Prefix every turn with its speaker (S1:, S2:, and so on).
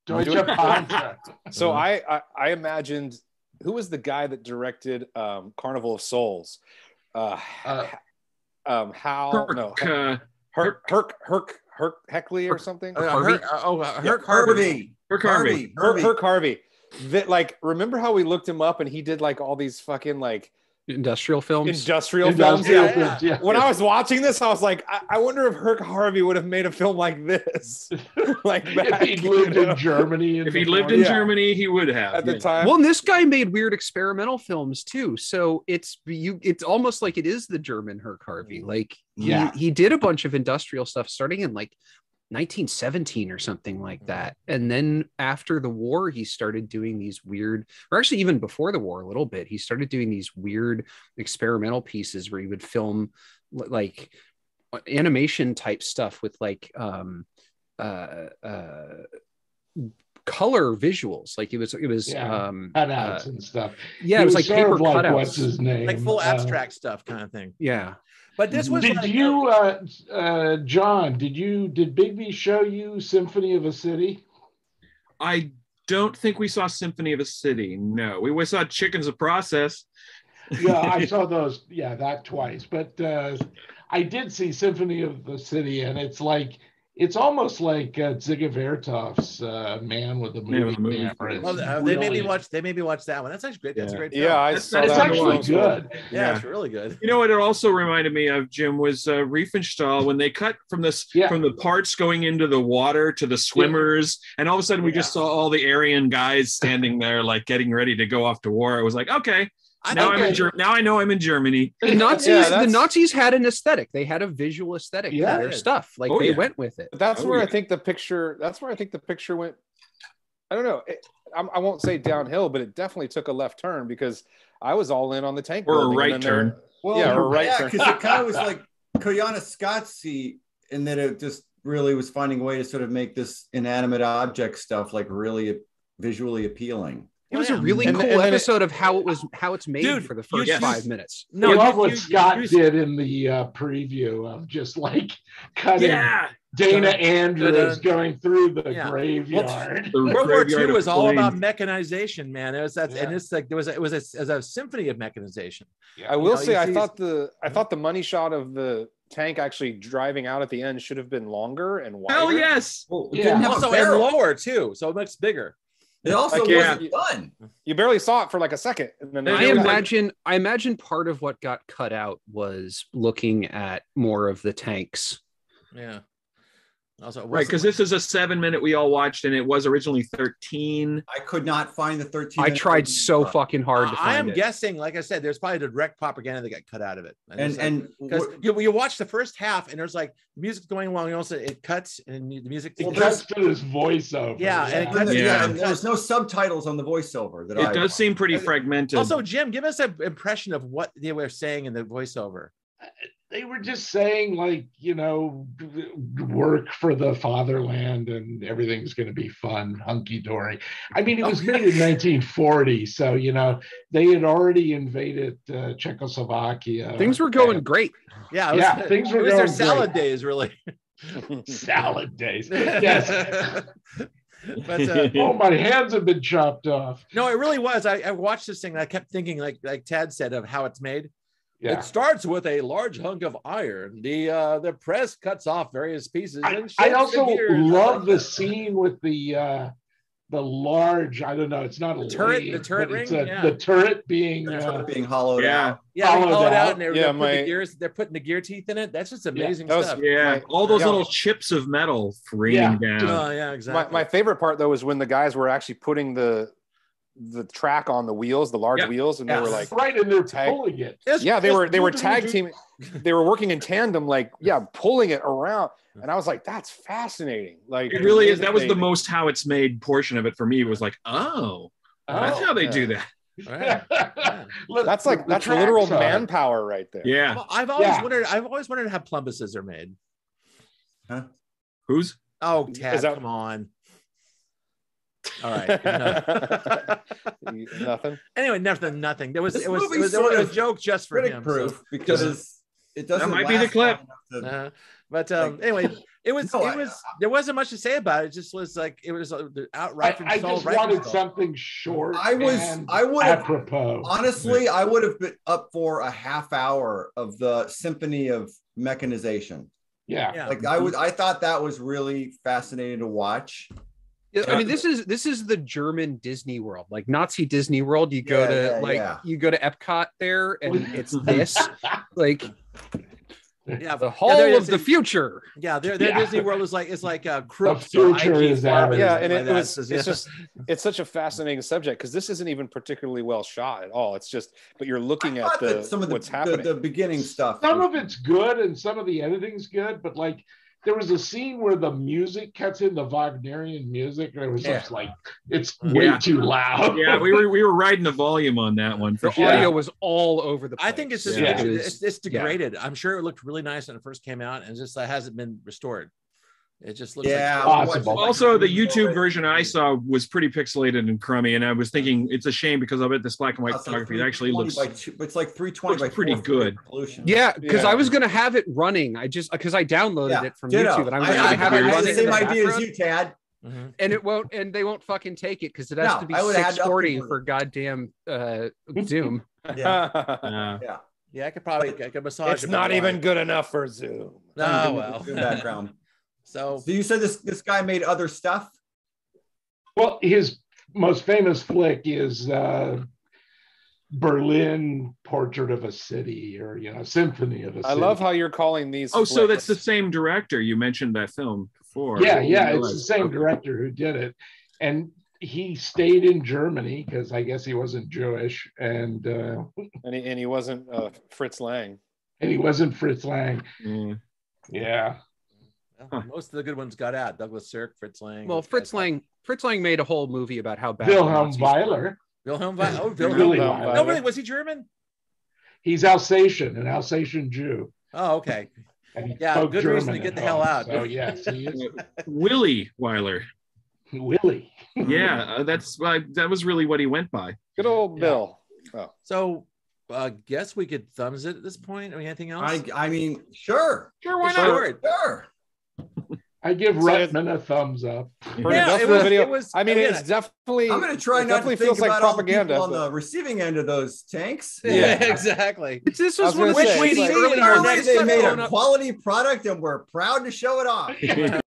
S1: Deutsche Panzer.
S2: So I imagined, who was the guy that directed Carnival of Souls? Herc Heckley or something?
S3: Herc Harvey.
S2: Herc Harvey. That, like, remember how we looked him up and he did like all these fucking like
S4: industrial films.
S2: Yeah. When I was watching this, I was like, I wonder if Herc Harvey would have made a film like this. Like
S1: if he lived in Germany.
S5: If he lived in Germany, he would have
S2: at the time.
S4: Well, and this guy made weird experimental films too. So it's almost like it is the German Herc Harvey. Like he did a bunch of industrial stuff starting in like 1917 or something like that. And then after the war, he started doing these weird, or actually even before the war a little bit, he started doing these weird experimental pieces where he would film like animation type stuff with like color visuals. Like it was
S1: cutouts and stuff.
S4: Yeah, it was like paper cutouts.
S1: What's his name?
S3: Like full abstract stuff kind of thing.
S4: Yeah.
S3: But this was
S1: John, did Bigby show you Symphony of a City?
S5: I don't think we saw Symphony of a City. No, we saw Chickens of Process.
S1: Yeah, I saw those. Yeah, that twice. But I did see Symphony of the City, and it's almost like Ziggy Vertov's Man with the Movie Camera.
S3: Well, they made me watch that one. That's actually great. That's a great film.
S2: Yeah,
S1: it's actually good.
S3: Yeah, it's really good.
S5: You know what it also reminded me of, Jim, was Riefenstahl, when they cut from the parts going into the water to the swimmers, and all of a sudden we just saw all the Aryan guys standing there like getting ready to go off to war. It was like, okay. Now I know I'm in Germany.
S4: The Nazis had an aesthetic. They had a visual aesthetic for their stuff. Like they went with it.
S2: That's where I think the picture went. I don't know. I won't say downhill, but it definitely took a left turn because I was all in on the tank.
S5: Or a right turn.
S2: Or a right turn.
S6: Because it kind of was like Koyaanisqatsi in that it just really was finding a way to sort of make this inanimate object stuff like really visually appealing.
S4: It was a really cool episode of how it's made for the first 5 minutes.
S1: No, I love what Scott did in the preview of just like cutting Dana Andrews going through the graveyard.
S3: World War II was all about mechanization, man. It was and it's like it was a symphony of mechanization.
S2: Yeah. I will say I thought the money shot of the tank actually driving out at the end should have been longer and wider.
S5: Hell yes.
S3: Well, also and lower too, so it looks bigger.
S6: It also wasn't fun.
S2: You barely saw it for like a second. And then
S4: I imagine part of what got cut out was looking at more of the tanks.
S3: Yeah. Also,
S5: right, because this is a 7-minute we all watched, and it was originally 13.
S6: I could not find the 13.
S4: I tried so fucking hard to find it.
S3: I am guessing, like I said, there's probably direct propaganda that got cut out of it.
S6: And
S3: because you watch the first half, and there's like music's going along, and also it cuts, and the music.
S1: It cuts to his voiceover.
S3: Yeah, and it cuts.
S6: And there's no subtitles on the voiceover.
S5: It does seem pretty fragmented.
S3: Also, Jim, give us an impression of what they were saying in the voiceover.
S1: They were just saying, like, work for the fatherland and everything's going to be fun, hunky-dory. I mean, it was made in 1940, so, they had already invaded Czechoslovakia.
S4: Things were going great.
S3: Yeah,
S1: things were
S3: going
S1: their
S3: great. Salad days, really.
S1: Salad days, yes. But my hands have been chopped off.
S3: No, it really was. I watched this thing and I kept thinking, like Tad said, of how it's made.
S1: Yeah.
S3: It starts with a large hunk of iron. The press cuts off various pieces.
S1: I also love the scene with the large. I don't know. It's not a
S3: turret.
S1: lathe,
S3: The turret ring.
S1: The turret being
S6: hollowed out.
S3: Yeah, hollowed out, and they're putting the gear teeth in it. That's just amazing stuff.
S5: All those little chips of metal raining down.
S3: Oh yeah, exactly.
S2: My favorite part though was when the guys were actually putting the track on the wheels, the large wheels, and they were like
S1: right, and they're pulling it.
S2: They were tag teaming. They were working in tandem, like pulling it around. And I was like, that's fascinating. Like
S5: it really is. That was the most how it's made portion of it for me. It was like, that's how they do that.
S3: Right.
S2: That's literal manpower right there.
S5: Yeah.
S3: Well, I've always wondered how plumbuses are made.
S6: Huh?
S5: Whose?
S3: Oh, Tad, come on. All right.
S2: Nothing.
S3: Anyway, nothing. It was a joke just for him.
S6: Proof because it doesn't.
S5: That might be the clip.
S3: But anyway, there wasn't much to say about it. It just was like it was outright.
S1: I just wanted something short.
S6: I would have
S1: apropos.
S6: Honestly, I would have been up for a half hour of the symphony of mechanization.
S1: Yeah.
S6: Like I thought that was really fascinating to watch.
S4: I mean, this is the German Disney World, like Nazi Disney World. You go you go to Epcot there, and it's this like.
S3: Yeah,
S4: the hall of the future.
S3: Yeah, their Disney World is like
S1: Crooks. The future is that.
S2: Yeah, and it's such a fascinating subject because this isn't even particularly well shot at all. It's just, but you're looking at what's happening.
S6: The beginning stuff.
S1: Some of it's good, and some of the editing's good, but like. There was a scene where the music cuts in, the Wagnerian music, and it was just like it's way too loud.
S5: Yeah, we were riding the volume on that one.
S4: The audio was all over the place.
S3: I think it's just it's degraded. Yeah. I'm sure it looked really nice when it first came out, and just hasn't been restored. It just looks
S1: possible.
S5: Also, the YouTube version I saw was pretty pixelated and crummy, and I was thinking it's a shame because I bet this black and white photography actually looks.
S6: It's like 320 by
S5: pretty good.
S4: Yeah, because I was gonna have it running. I downloaded it from YouTube, and I was gonna have it running.
S6: I had the same idea as you, Tad.
S4: Mm-hmm. And it won't, and they won't fucking take it because it has to be 640 for goddamn Zoom.
S3: Yeah, I could massage.
S2: It's not even good enough for Zoom.
S3: Oh well.
S6: Background.
S3: So
S6: you said this guy made other stuff?
S1: Well, his most famous flick is Berlin Portrait of a City, or Symphony of a City.
S2: I love how you're calling these.
S5: Oh, so that's the same director. You mentioned that film before.
S1: Yeah, it's the same director who did it, and he stayed in Germany because I guess he wasn't Jewish, and
S2: he wasn't Fritz Lang.
S1: And he wasn't Fritz Lang.
S5: Mm.
S1: Yeah.
S3: Most of the good ones got out. Douglas Sirk, Fritz Lang.
S4: Well, Fritz Lang made a whole movie about how bad
S1: Wilhelm Weiler.
S3: Wilhelm Weiler. Oh, Wilhelm Weiler. No, really, was he German?
S1: He's Alsatian, an Alsatian Jew.
S3: Oh, okay. Yeah, good reason to get the hell out.
S1: So yes, he is.
S5: Willie Weiler.
S1: Willie.
S5: Yeah, that was really what he went by.
S2: Good old Bill.
S3: Oh. So guess we could thumbs it at this point. I mean, anything else?
S6: I mean, sure.
S3: Why not?
S6: Sure.
S1: I give Ruttmann a thumbs up.
S2: Yeah, it was. I mean, it's definitely.
S6: I'm going to try not to think about propaganda all the people on the receiving end of those tanks.
S3: Yeah, exactly.
S4: This was one of the
S6: they made a quality product, and we're proud to show it off.